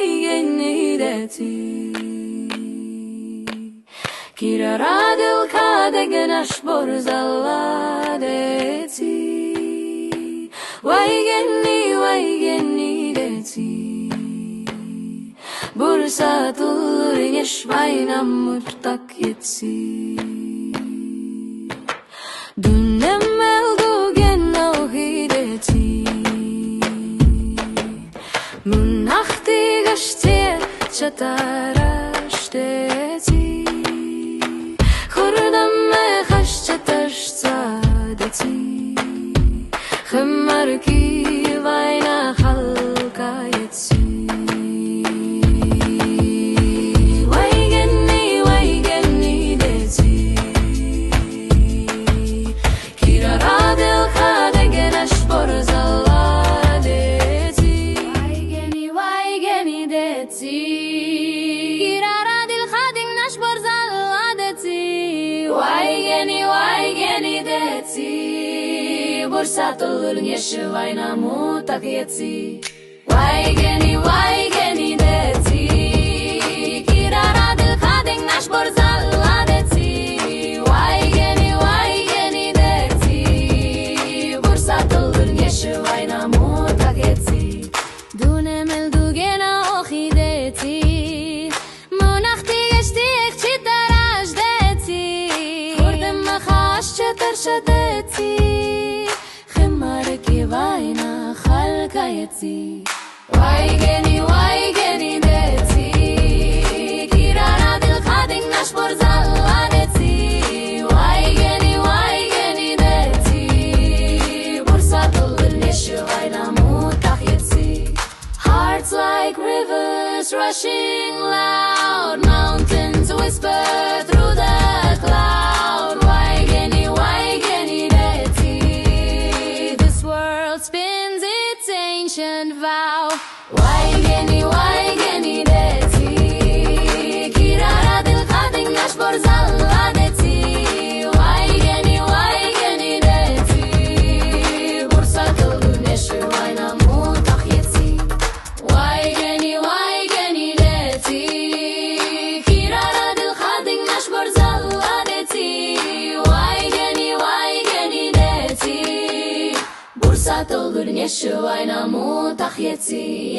ويجنيدتي كيرا رادل كادق نشبر زلادتي ويجنيدتي برسات الريش بين مرتك يتسي دنم الدوغن وهيدتي من أختي قشتي شتارشتي خردم خشتش صادتي خمركي بين خلقايتي برسات الريش بين مرتك يتسي ويجني دتي كيرا رادل خادق نشبر زلادتي ويجني دتي برسات الريش بين مرتك يتسي دون ملدوغنا أخيدتي منختي قشتيك تدرج دتي خردم مخاش ترشدتي باينا خلقايتي ويجني دتي كيرا رادل خادق نشبر زلادتي ويجني دتي برسات الريش بين مرتك يتسي Hearts like rivers rushing loud, mountains whisper through the cloud. ويجني دتي spins its ancient vow ويجني دتي كيرا رادل خادق نشبر زلادتي ويجني دتي برسات الريش بين مرتك يتسي ويجني دتي كيرا رادل خادق نشبر زلادتي ويجني دتي برسات الريش بين مرتك يتسي